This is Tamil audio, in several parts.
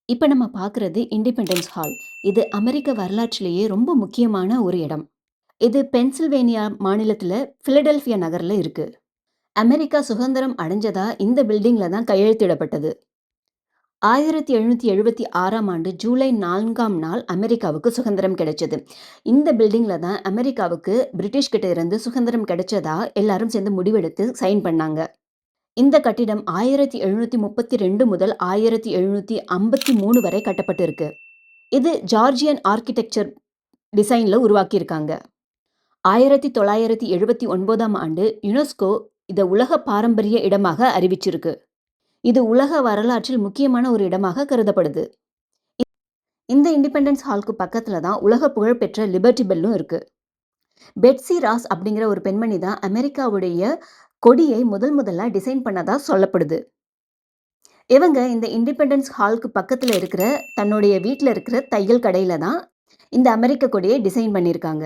இப்ப நம்ம பார்க்குறது இண்டிபெண்டன்ஸ் ஹால். இது அமெரிக்க வரலாற்றிலேயே ரொம்ப முக்கியமான ஒரு இடம். இது பென்சில்வேனியா மாநிலத்தில பிலடெல்பியா நகர்ல இருக்கு. அமெரிக்கா சுதந்திரம் அடைஞ்சதா இந்த பில்டிங்ல தான் கையெழுத்திடப்பட்டது. 1776ஆம் ஆண்டு ஜூலை 4ஆம் நாள் அமெரிக்காவுக்கு சுதந்திரம் கிடைச்சது. இந்த பில்டிங்ல தான் அமெரிக்காவுக்கு பிரிட்டிஷ் கிட்ட இருந்து சுதந்திரம் கிடைச்சதா எல்லாரும் சேர்ந்து முடிவெடுத்து சைன் பண்ணாங்க. இந்த கட்டிடம் 1732 முதல் 1753 வரை கட்டப்பட்டிருக்கு. இது ஜார்ஜியன் ஆர்க்கிடெக்சர் டிசைன்ல உருவாக்கியிருக்காங்க. 1979ஆம் ஆண்டு யுனெஸ்கோ இத உலக பாரம்பரிய இடமாக அறிவிச்சிருக்கு. இது உலக வரலாற்றில் முக்கியமான ஒரு இடமாக கருதப்படுது. இந்த இண்டிபெண்டன்ஸ் ஹால்க்கு பக்கத்துல தான் உலக புகழ்பெற்ற லிபர்ட்டி பெல்லும் இருக்கு. பெட்ஸி ராஸ் அப்படிங்கிற ஒரு பெண்மணி தான் அமெரிக்காவுடைய கொடியை முதல்ல டிசைன் பண்ணதா சொல்லப்படுது. இவங்க இந்த இண்டிபெண்டன்ஸ் ஹால்க்கு பக்கத்துல இருக்கிற தன்னுடைய வீட்ல இருக்கிற தையல் கடையில தான் இந்த அமெரிக்க கொடியை டிசைன் பண்ணியிருக்காங்க.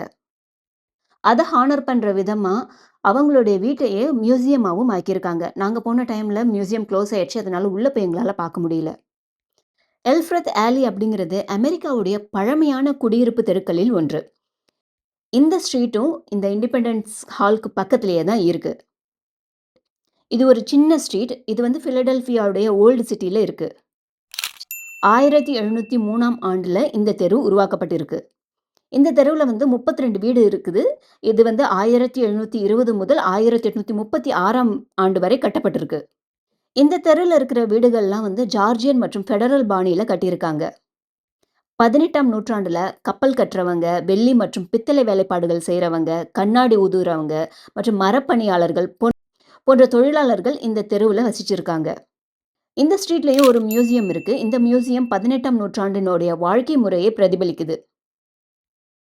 அத ஹானர் பண்ற விதமா, அவங்களுடைய வீட்டையே மியூசியமாவும் ஆக்கியிருக்காங்க. நாங்க போன டைம்ல மியூசியம் க்ளோஸ் ஆயிடுச்சு. அதனால உள்ள போய் எங்களால பார்க்க முடியல. எல்ஃப்ரெத் ஆலி அப்படிங்கிறது அமெரிக்காவுடைய பழமையான குடியிருப்பு தெருக்களில் ஒன்று. இந்த ஸ்ட்ரீட்டும் இந்த இண்டிபெண்டன்ஸ் ஹால்க்கு பக்கத்திலேயே தான் இருக்கு. இது ஒரு சின்ன ஸ்ட்ரீட். இது வந்து பிலடெல்பியாவுடைய ஓல்டு சிட்டில இருக்கு. 1703ஆம் ஆண்டுல இந்த தெரு உருவாக்கப்பட்டிருக்கு. இந்த தெருவுல வந்து 32 வீடு இருக்குது. இது வந்து 1720 முதல் 1836ஆம் ஆண்டு வரை கட்டப்பட்டிருக்கு. இந்த தெருவுல இருக்கிற வீடுகள்லாம் வந்து ஜார்ஜியன் மற்றும் ஃபெடரல் பாணியில கட்டியிருக்காங்க. 18ஆம் நூற்றாண்டுல கப்பல் கட்டுறவங்க, வெள்ளி மற்றும் பித்தளை வேலைப்பாடுகள் செய்றவங்க, கண்ணாடி உதுறவங்க மற்றும் மரப்பணியாளர்கள் போன்ற தொழிலாளர்கள் இந்த தெருவுல வசிச்சிருக்காங்க. இந்த ஸ்ட்ரீட்லயும் ஒரு மியூசியம் இருக்கு. இந்த மியூசியம் 18ஆம் நூற்றாண்டினுடைய வாழ்க்கை முறையை பிரதிபலிக்குது.